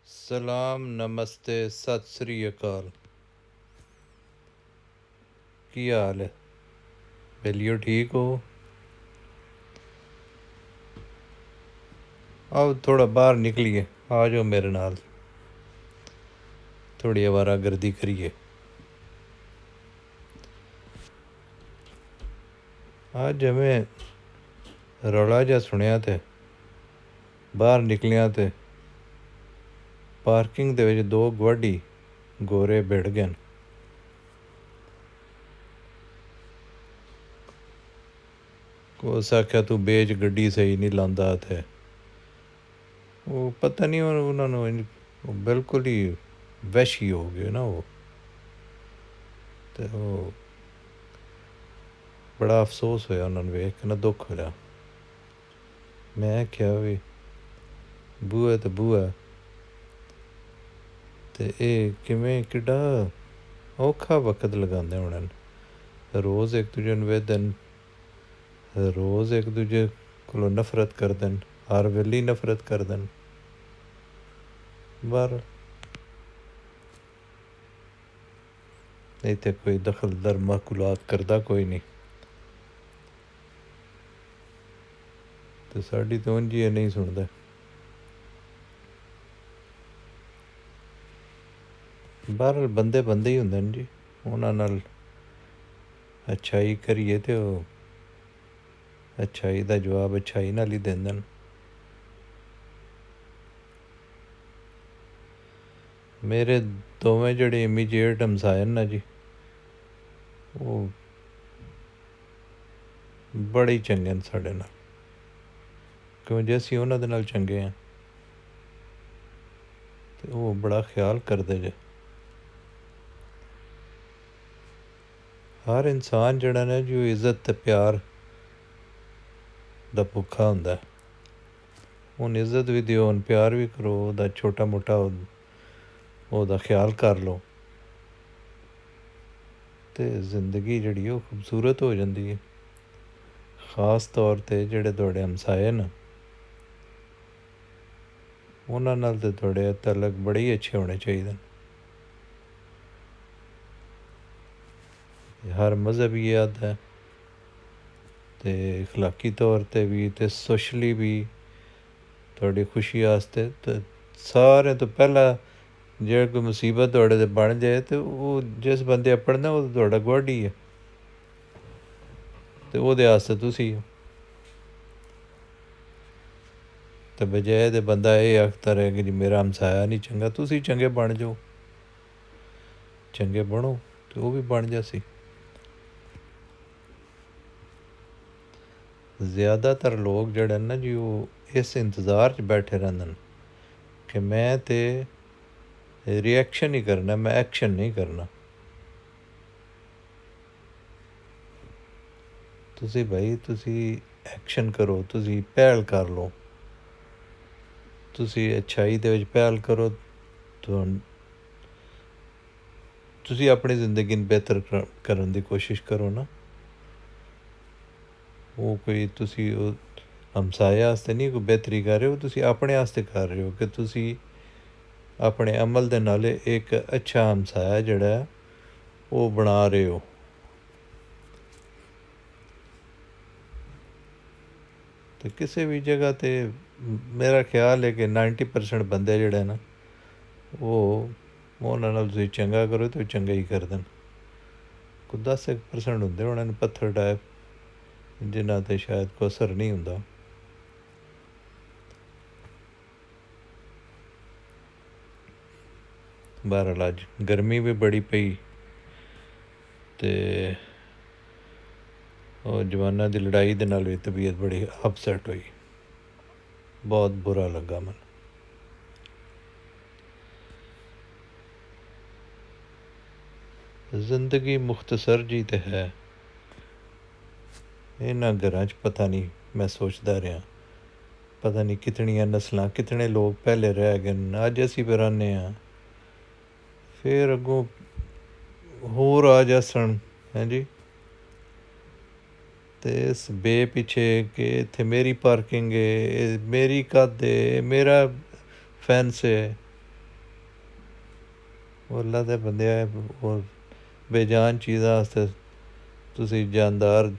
ਸਲਾਮ ਨਮਸਤੇ ਸਤਿ ਸ੍ਰੀ ਅਕਾਲ। ਕੀ ਹਾਲ ਹੈ? ਬੇਲੀਓ ਠੀਕ ਹੋ? ਆਓ ਥੋੜਾ ਬਾਹਰ ਨਿਕਲੀਏ, ਆ ਜਾਓ ਮੇਰੇ ਨਾਲ, ਥੋੜੀ ਅਵਾਰਾਗਰਦੀ ਕਰੀਏ। ਅੱਜ ਜਿਵੇਂ ਰੌਲਾ ਜਿਹਾ ਸੁਣਿਆ ਤੇ ਬਾਹਰ ਨਿਕਲਿਆ ਤੇ ਪਾਰਕਿੰਗ ਦੇ ਵਿੱਚ ਦੋ ਗੁਆਢੀ ਗੋਰੇ ਭਿੜ ਗਏ। ਉਸ ਆਖਿਆ ਤੂੰ ਬੇਚ ਗੱਡੀ ਸਹੀ ਨਹੀਂ ਲਾਉਂਦਾ ਤੇ ਉਹ ਪਤਾ ਨਹੀਂ ਉਹਨਾਂ ਨੂੰ ਉਹ ਬਿਲਕੁਲ ਹੀ ਵਹਿਸ਼ੀ ਹੋ ਗਏ ਨਾ ਉਹ। ਤੇ ਉਹ ਬੜਾ ਅਫਸੋਸ ਹੋਇਆ ਉਹਨਾਂ ਨੂੰ ਵੇਖ ਕੇ ਨਾ, ਦੁੱਖ ਹੋਇਆ। ਮੈਂ ਕਿਹਾ ਵੀ ਬੂਆ ਤੇ ਬੂਆ, ਤੇ ਇਹ ਕਿਵੇਂ ਕਿੱਡਾ ਔਖਾ ਵਕਤ ਲਗਾਉਂਦੇ ਹੋਣੇ। ਰੋਜ਼ ਇੱਕ ਦੂਜੇ ਨੂੰ ਵੇਖਦੇ, ਰੋਜ਼ ਇੱਕ ਦੂਜੇ ਕੋਲੋਂ ਨਫ਼ਰਤ ਕਰਦੇ, ਹਰ ਵੇਲੇ ਨਫ਼ਰਤ ਕਰਦੇ। ਬਾਹਰ ਇੱਥੇ ਕੋਈ ਦਖਲ ਦਰ ਮਾਕੂਲਾਤ ਕਰਦਾ ਕੋਈ ਨਹੀਂ, ਤੇ ਸਾਡੀ ਤਾਂ ਉਂਝ ਹੀ ਨਹੀਂ ਸੁਣਦਾ। ਬਾਹਰ ਬੰਦੇ ਬੰਦੇ ਹੀ ਹੁੰਦੇ ਨੇ ਜੀ, ਉਹਨਾਂ ਨਾਲ ਅੱਛਾਈ ਕਰੀਏ ਤੇ ਉਹ ਅੱਛਾਈ ਦਾ ਜਵਾਬ ਅੱਛਾਈ ਨਾਲ ਹੀ ਦਿੰਦੇ ਨੇ। ਮੇਰੇ ਦੋਵੇਂ ਜਿਹੜੇ ਇਮੀਡੀਏਟ ਹਮਸਾਏ ਨਾ ਜੀ, ਉਹ ਬੜੇ ਹੀ ਚੰਗੇ ਨੇ ਸਾਡੇ ਨਾਲ, ਕਿਉਂ ਜੇ ਅਸੀਂ ਉਹਨਾਂ ਦੇ ਨਾਲ ਚੰਗੇ ਹਾਂ ਤੇ ਉਹ ਬੜਾ ਖਿਆਲ ਕਰਦੇ ਜੇ। ਹਰ ਇਨਸਾਨ ਜਿਹੜਾ ਨਾ ਜੀ, ਉਹ ਇੱਜ਼ਤ ਅਤੇ ਪਿਆਰ ਦਾ ਭੁੱਖਾ ਹੁੰਦਾ। ਹੁਣ ਇੱਜ਼ਤ ਵੀ ਦਿਓ, ਹੁਣ ਪਿਆਰ ਵੀ ਕਰੋ, ਉਹਦਾ ਛੋਟਾ ਮੋਟਾ ਉਹਦਾ ਖਿਆਲ ਕਰ ਲਓ, ਅਤੇ ਜ਼ਿੰਦਗੀ ਜਿਹੜੀ ਉਹ ਖੂਬਸੂਰਤ ਹੋ ਜਾਂਦੀ ਹੈ। ਖ਼ਾਸ ਤੌਰ 'ਤੇ ਜਿਹੜੇ ਤੁਹਾਡੇ ਹਮਸਾਏ ਨੇ, ਉਹਨਾਂ ਨਾਲ ਤਾਂ ਤੁਹਾਡੇ ਤਾਲੁਕ ਬੜੇ ਹੀ ਅੱਛੇ ਹੋਣੇ ਚਾਹੀਦੇ ਨੇ। ਹਰ ਮਜ਼ਹਬੀ ਯਾਦ ਹੈ, ਅਤੇ ਅਖਲਾਕੀ ਤੌਰ 'ਤੇ ਵੀ ਅਤੇ ਸੋਸ਼ਲੀ ਵੀ ਤੁਹਾਡੀ ਖੁਸ਼ੀ ਵਾਸਤੇ। ਅਤੇ ਸਾਰਿਆਂ ਤੋਂ ਪਹਿਲਾਂ ਜੇ ਕੋਈ ਮੁਸੀਬਤ ਤੁਹਾਡੇ 'ਤੇ ਬਣ ਜਾਏ ਤਾਂ ਉਹ ਜਿਸ ਬੰਦੇ ਆਪਣ ਨਾ, ਉਹ ਤੁਹਾਡਾ ਗੁਆਢੀ ਹੈ, ਅਤੇ ਉਹਦੇ ਵਾਸਤੇ ਤੁਸੀਂ ਹੋ। ਅਤੇ ਬਜਾਏ ਦੇ ਬੰਦਾ ਇਹ ਆਖਦਾ ਰਹੇ ਕਿ ਜੀ ਮੇਰਾ ਹਮਸਾਇਆ ਨਹੀਂ ਚੰਗਾ, ਤੁਸੀਂ ਚੰਗੇ ਬਣ ਜਾਓ, ਚੰਗੇ ਬਣੋ ਅਤੇ ਉਹ ਵੀ ਬਣ ਜਾਸੀ। ਜ਼ਿਆਦਾਤਰ ਲੋਕ ਜਿਹੜੇ ਨਾ ਜੀ, ਉਹ ਇਸ ਇੰਤਜ਼ਾਰ 'ਚ ਬੈਠੇ ਰਹਿੰਦੇ ਨੇ ਕਿ ਮੈਂ ਤਾਂ ਰਿਐਕਸ਼ਨ ਹੀ ਕਰਨਾ, ਮੈਂ ਐਕਸ਼ਨ ਨਹੀਂ ਕਰਨਾ। ਤੁਸੀਂ ਭਾਈ ਤੁਸੀਂ ਐਕਸ਼ਨ ਕਰੋ, ਤੁਸੀਂ ਪਹਿਲ ਕਰ ਲਓ, ਤੁਸੀਂ ਅੱਛਾਈ ਦੇ ਵਿੱਚ ਪਹਿਲ ਕਰੋ, ਤੁਸੀਂ ਆਪਣੀ ਜ਼ਿੰਦਗੀ ਨੂੰ ਬਿਹਤਰ ਕਰਨ ਦੀ ਕੋਸ਼ਿਸ਼ ਕਰੋ ਨਾ। ਉਹ ਕੋਈ ਤੁਸੀਂ ਉਹ ਹਮਸਾਏ ਵਾਸਤੇ ਨਹੀਂ ਕੋਈ ਬਿਹਤਰੀ ਕਰ ਰਹੇ ਹੋ, ਤੁਸੀਂ ਆਪਣੇ ਵਾਸਤੇ ਕਰ ਰਹੇ ਹੋ ਕਿ ਤੁਸੀਂ ਆਪਣੇ ਅਮਲ ਦੇ ਨਾਲ ਇੱਕ ਅੱਛਾ ਹਮਸਾਇਆ ਜਿਹੜਾ ਉਹ ਬਣਾ ਰਹੇ ਹੋ। ਅਤੇ ਕਿਸੇ ਵੀ ਜਗ੍ਹਾ 'ਤੇ ਮੇਰਾ ਖਿਆਲ ਹੈ ਕਿ 90% ਬੰਦੇ ਜਿਹੜੇ ਨਾ, ਉਹ ਉਹਨਾਂ ਨਾਲ ਤੁਸੀਂ ਚੰਗਾ ਕਰੋ ਤਾਂ ਉਹ ਚੰਗਾ ਹੀ ਕਰ ਦੇਣ। ਕੋਈ 10% ਹੁੰਦੇ ਉਹਨਾਂ ਨੂੰ ਪੱਥਰ ਟਾਈਪ, ਜਿਨ੍ਹਾਂ 'ਤੇ ਸ਼ਾਇਦ ਕੋਈ ਅਸਰ ਨਹੀਂ ਹੁੰਦਾ। ਬਹਰਹਾਲ ਅੱਜ ਗਰਮੀ ਵੀ ਬੜੀ ਪਈ, ਅਤੇ ਉਹ ਜਵਾਨਾਂ ਦੀ ਲੜਾਈ ਦੇ ਨਾਲ ਵੀ ਤਬੀਅਤ ਬੜੀ ਅਪਸੈਟ ਹੋਈ, ਬਹੁਤ ਬੁਰਾ ਲੱਗਾ ਮੈਨੂੰ। ਜ਼ਿੰਦਗੀ ਮੁਖਤਸਰ ਜੀ ਤਾਂ ਹੈ, ਇਹਨਾਂ ਘਰਾਂ 'ਚ ਪਤਾ ਨਹੀਂ, ਮੈਂ ਸੋਚਦਾ ਰਿਹਾ ਪਤਾ ਨਹੀਂ ਕਿਤਨੀਆਂ ਨਸਲਾਂ, ਕਿਤਨੇ ਲੋਕ ਪਹਿਲੇ ਰਹਿ ਗਏ ਨੇ, ਅੱਜ ਅਸੀਂ ਵੀ ਰਹਿੰਦੇ ਹਾਂ, ਫਿਰ ਅੱਗੋਂ ਹੋਰ ਆ ਜਾਸਣ ਹੈਂ ਜੀ। ਅਤੇ ਇਸ ਬੇ ਪਿੱਛੇ ਕਿ ਇੱਥੇ ਮੇਰੀ ਪਾਰਕਿੰਗ ਹੈ, ਮੇਰੀ ਕੰਧ ਹੈ, ਮੇਰਾ ਫੈਂਸ ਹੈ, ਉਹ ਅੱਲਾ ਦੇ ਬੰਦੇ ਉਹ ਬੇਜਾਨ ਚੀਜ਼ਾਂ ਵਾਸਤੇ ਤੁਸੀਂ ਜਾਨਦਾਰ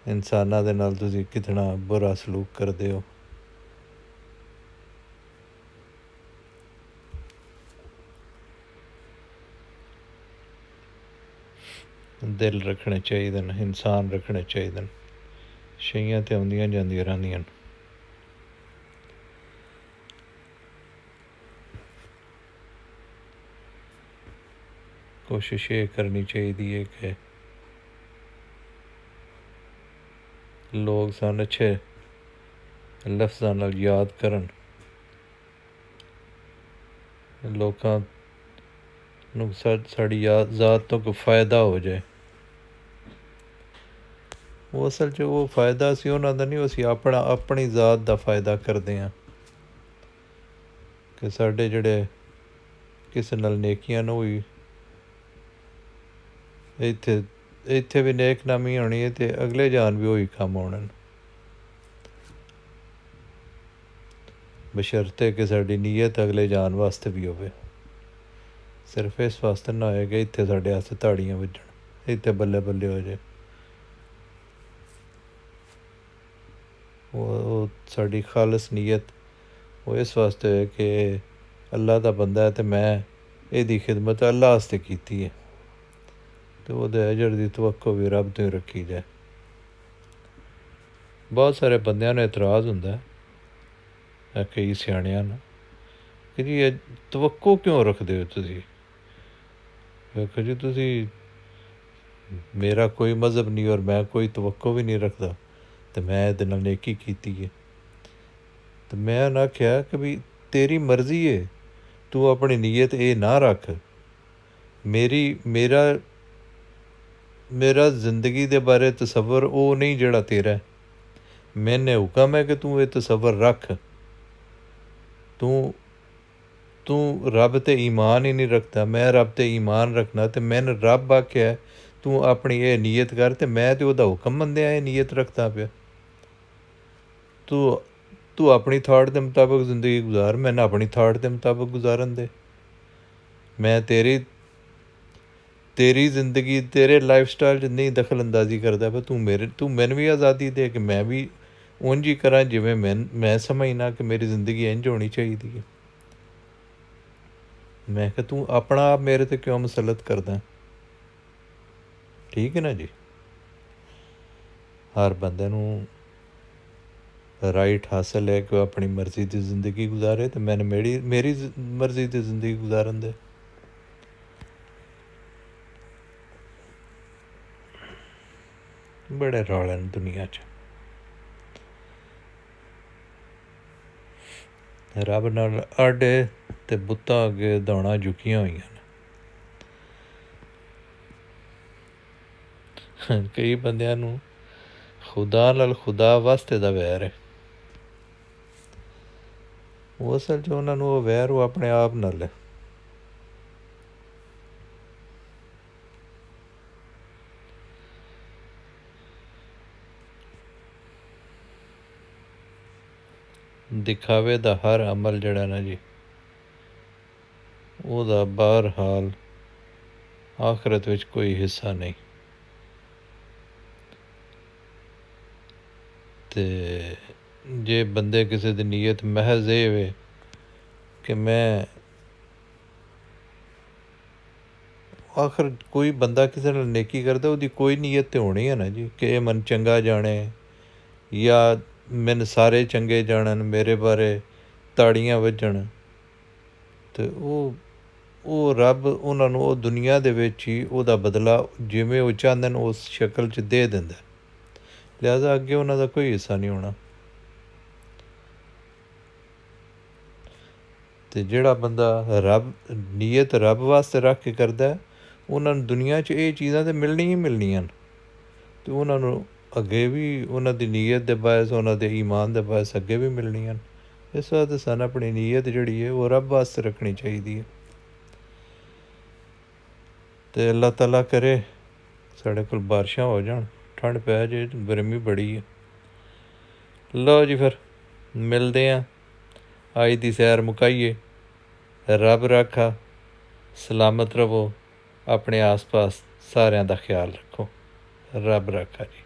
ਇਨਸਾਨਾਂ ਦੇ ਨਾਲ ਤੁਸੀਂ ਕਿਤਨਾ ਬੁਰਾ ਸਲੂਕ ਕਰਦੇ ਹੋ। ਦਿਲ ਰੱਖਣੇ ਚਾਹੀਦੇ ਨੇ, ਇਨਸਾਨ ਰੱਖਣੇ ਚਾਹੀਦੇ ਨੇ। ਛਈਆਂ ਤਾਂ ਆਉਂਦੀਆਂ ਜਾਂਦੀਆਂ ਰਹਿੰਦੀਆਂ ਨੇ। ਕੋਸ਼ਿਸ਼ ਇਹ ਕਰਨੀ ਚਾਹੀਦੀ ਹੈ ਕਿ ਲੋਕ ਸਾਨੂੰ ਅੱਛੇ ਲਫ਼ਜ਼ਾਂ ਨਾਲ ਯਾਦ ਕਰਨ, ਲੋਕਾਂ ਨੂੰ ਸਾਡੀ ਜ਼ਾਤ ਤੋਂ ਕੋਈ ਫਾਇਦਾ ਹੋ ਜਾਏ। ਉਹ ਅਸਲ 'ਚ ਉਹ ਫਾਇਦਾ ਅਸੀਂ ਉਹਨਾਂ ਦਾ ਨਹੀਂ, ਅਸੀਂ ਆਪਣੀ ਜ਼ਾਤ ਦਾ ਫਾਇਦਾ ਕਰਦੇ ਹਾਂ ਕਿ ਸਾਡੇ ਜਿਹੜੇ ਕਿਸੇ ਨਾਲ ਨੇਕੀਆਂ ਨੂੰ ਵੀ ਇੱਥੇ ਵੀ ਨੇਕ ਨਾਮੀ ਹੋਣੀ ਹੈ ਅਤੇ ਅਗਲੇ ਜਾਨ ਵੀ ਉਹੀ ਕੰਮ ਆਉਣੇ, ਬਸ਼ਰਤੇ ਕਿ ਸਾਡੀ ਨੀਅਤ ਅਗਲੇ ਜਾਨ ਵਾਸਤੇ ਵੀ ਹੋਵੇ। ਸਿਰਫ ਇਸ ਵਾਸਤੇ ਨਾ ਹੋਏ ਕਿ ਇੱਥੇ ਸਾਡੇ ਵਾਸਤੇ ਤਾੜੀਆਂ ਵੱਜਣ, ਇੱਥੇ ਬੱਲੇ ਬੱਲੇ ਹੋ ਜਾਏ। ਉਹ ਸਾਡੀ ਖਾਲਸ ਨੀਅਤ ਉਹ ਇਸ ਵਾਸਤੇ ਹੋਏ ਕਿ ਅੱਲਾ ਦਾ ਬੰਦਾ ਹੈ ਅਤੇ ਮੈਂ ਇਹਦੀ ਖਿਦਮਤ ਅੱਲਾ ਵਾਸਤੇ ਕੀਤੀ ਹੈ ਅਤੇ ਉਹਦੇ ਅਜਰ ਦੀ ਤਵੱਕੋ ਵੀ ਰੱਬ ਤੋਂ ਹੀ ਰੱਖੀ ਜਾਏ। ਬਹੁਤ ਸਾਰੇ ਬੰਦਿਆਂ ਨੂੰ ਇਤਰਾਜ਼ ਹੁੰਦਾ ਕਈ ਸਿਆਣਿਆਂ ਨੂੰ ਕਿ ਜੀ ਇਹ ਤਵੱਕੋ ਕਿਉਂ ਰੱਖਦੇ ਹੋ ਤੁਸੀਂ? ਵੇਖੋ ਜੀ, ਤੁਸੀਂ ਮੇਰਾ ਕੋਈ ਮਜ਼ਹਬ ਨਹੀਂ ਔਰ ਮੈਂ ਕੋਈ ਤਵੱਕੋ ਵੀ ਨਹੀਂ ਰੱਖਦਾ ਅਤੇ ਮੈਂ ਇਹਦੇ ਨਾਲ ਨੇਕੀ ਕੀਤੀ ਹੈ। ਅਤੇ ਮੈਂ ਉਹਨਾਂ ਆਖਿਆ ਕਿ ਵੀ ਤੇਰੀ ਮਰਜ਼ੀ ਹੈ, ਤੂੰ ਆਪਣੀ ਨੀਅਤ ਇਹ ਨਾ ਰੱਖ। ਮੇਰਾ ਜ਼ਿੰਦਗੀ ਦੇ ਬਾਰੇ ਤਸੱਵਰ ਉਹ ਨਹੀਂ ਜਿਹੜਾ ਤੇਰਾ। ਮੈਨੇ ਹੁਕਮ ਹੈ ਕਿ ਤੂੰ ਇਹ ਤਸੱਵਰ ਰੱਖ। ਤੂੰ ਰੱਬ 'ਤੇ ਈਮਾਨ ਹੀ ਨਹੀਂ ਰੱਖਦਾ, ਮੈਂ ਰੱਬ 'ਤੇ ਈਮਾਨ ਰੱਖਣਾ ਅਤੇ ਮੈਨੂੰ ਰੱਬ ਆਖਿਆ ਤੂੰ ਆਪਣੀ ਇਹ ਨੀਅਤ ਕਰ ਅਤੇ ਮੈਂ ਤਾਂ ਉਹਦਾ ਹੁਕਮ ਮੰਨਦਿਆਂ ਇਹ ਨੀਅਤ ਰੱਖਦਾ ਪਿਆ। ਤੂੰ ਆਪਣੀ ਥਾਟ ਦੇ ਮੁਤਾਬਕ ਜ਼ਿੰਦਗੀ ਗੁਜ਼ਾਰ, ਮੈਨੂੰ ਆਪਣੀ ਥਾਟ ਦੇ ਮੁਤਾਬਕ ਗੁਜ਼ਾਰਨ ਦੇ। ਮੈਂ ਤੇਰੀ ਜ਼ਿੰਦਗੀ ਤੇਰੇ ਲਾਈਫ ਸਟਾਈਲ 'ਚ ਨਹੀਂ ਦਖਲ ਅੰਦਾਜ਼ੀ ਕਰਦਾ ਪਿਆ। ਤੂੰ ਮੈਨੂੰ ਵੀ ਆਜ਼ਾਦੀ ਦੇ ਕਿ ਮੈਂ ਵੀ ਉਂਝ ਹੀ ਕਰਾਂ ਜਿਵੇਂ ਮੈਂ ਸਮਝਣਾ ਕਿ ਮੇਰੀ ਜ਼ਿੰਦਗੀ ਇੰਝ ਹੋਣੀ ਚਾਹੀਦੀ ਹੈ। ਮੈਂ ਕਿਹਾ ਤੂੰ ਆਪਣਾ ਆਪ ਮੇਰੇ 'ਤੇ ਕਿਉਂ ਮੁਸੱਲਤ ਕਰਦਾ? ਠੀਕ ਹੈ ਨਾ ਜੀ। ਹਰ ਬੰਦੇ ਨੂੰ ਰਾਈਟ ਹਾਸਲ ਹੈ ਕਿ ਉਹ ਆਪਣੀ ਮਰਜ਼ੀ ਦੀ ਜ਼ਿੰਦਗੀ ਗੁਜ਼ਾਰੇ ਅਤੇ ਮੈਨੂੰ ਮੇਰੀ ਮਰਜ਼ੀ ਦੀ ਜ਼ਿੰਦਗੀ ਗੁਜ਼ਾਰਨ ਦੇ। ਬੜੇ ਰੌਲੇ ਨੇ ਦੁਨੀਆ 'ਚ। ਰੱਬ ਨਾਲ ਆਡੇ ਅਤੇ ਬੁੱਤਾਂ ਅੱਗੇ ਦੌੜਾਂ ਝੁਕੀਆਂ ਹੋਈਆਂ ਨੇ। ਕਈ ਬੰਦਿਆਂ ਨੂੰ ਖੁਦਾ ਨਾਲ ਖੁਦਾ ਵਾਸਤੇ ਦਾ ਵੈਰ ਹੈ। ਉਹ ਅਸਲ 'ਚ ਉਹਨਾਂ ਨੂੰ ਉਹ ਵੈਰ ਉਹ ਆਪਣੇ ਆਪ ਨਾਲ ਹੈ। ਦਿਖਾਵੇ ਦਾ ਹਰ ਅਮਲ ਜਿਹੜਾ ਨਾ ਜੀ, ਉਹਦਾ ਬਹਰਹਾਲ ਆਖਰਤ ਵਿੱਚ ਕੋਈ ਹਿੱਸਾ ਨਹੀਂ। ਅਤੇ ਜੇ ਬੰਦੇ ਕਿਸੇ ਦੀ ਨੀਅਤ ਮਹਿਜ਼ ਇਹ ਹੋਵੇ ਕਿ ਮੈਂ ਆਖਰ ਕੋਈ ਬੰਦਾ ਕਿਸੇ ਨਾਲ ਨੇਕੀ ਕਰਦਾ ਉਹਦੀ ਕੋਈ ਨੀਅਤ ਤਾਂ ਹੋਣੀ ਹੈ ਨਾ ਜੀ ਕਿ ਇਹ ਮਨ ਚੰਗਾ ਜਾਣੇ ਜਾਂ ਮੈਨੂੰ ਸਾਰੇ ਚੰਗੇ ਜਾਣਨ, ਮੇਰੇ ਬਾਰੇ ਤਾੜੀਆਂ ਵੱਜਣ। ਅਤੇ ਉਹ ਰੱਬ ਉਹਨਾਂ ਨੂੰ ਉਹ ਦੁਨੀਆ ਦੇ ਵਿੱਚ ਹੀ ਉਹਦਾ ਬਦਲਾ ਜਿਵੇਂ ਉਹ ਚਾਹੁੰਦੇ ਨੇ ਉਸ ਸ਼ਕਲ 'ਚ ਦੇ ਦਿੰਦਾ। ਲਿਹਾਜ਼ਾ ਅੱਗੇ ਉਹਨਾਂ ਦਾ ਕੋਈ ਹਿੱਸਾ ਨਹੀਂ ਹੋਣਾ। ਅਤੇ ਜਿਹੜਾ ਬੰਦਾ ਨੀਅਤ ਰੱਬ ਵਾਸਤੇ ਰੱਖ ਕੇ ਕਰਦਾ ਉਹਨਾਂ ਨੂੰ ਦੁਨੀਆ 'ਚ ਇਹ ਚੀਜ਼ਾਂ ਤਾਂ ਮਿਲਣੀਆਂ ਹੀ ਮਿਲਣੀਆਂ ਨੇ ਅਤੇ ਉਹਨਾਂ ਨੂੰ ਅੱਗੇ ਵੀ ਉਹਨਾਂ ਦੀ ਨੀਅਤ ਦੇ ਬਾਇਸ, ਉਹਨਾਂ ਦੇ ਈਮਾਨ ਦੇ ਬਾਇਸ ਅੱਗੇ ਵੀ ਮਿਲਣੀਆਂ ਨੇ। ਇਸ ਵਾਸਤੇ ਸਾਨੂੰ ਆਪਣੀ ਨੀਅਤ ਜਿਹੜੀ ਹੈ ਉਹ ਰੱਬ ਵਾਸਤੇ ਰੱਖਣੀ ਚਾਹੀਦੀ ਹੈ। ਅਤੇ ਅੱਲਾਹ ਤਾਲਾ ਕਰੇ ਸਾਡੇ ਕੋਲ ਬਾਰਿਸ਼ਾਂ ਹੋ ਜਾਣ, ਠੰਡ ਪੈ ਜੇ, ਗਰਮੀ ਬੜੀ ਹੈ। ਲਓ ਜੀ ਫਿਰ ਮਿਲਦੇ ਹਾਂ, ਅੱਜ ਦੀ ਸੈਰ ਮੁਕਾਈਏ। ਰੱਬ ਰਾਖਾ। ਸਲਾਮਤ ਰਵੋ, ਆਪਣੇ ਆਸ ਪਾਸ ਸਾਰਿਆਂ ਦਾ ਖਿਆਲ ਰੱਖੋ। ਰੱਬ ਰਾਖਾ ਜੀ।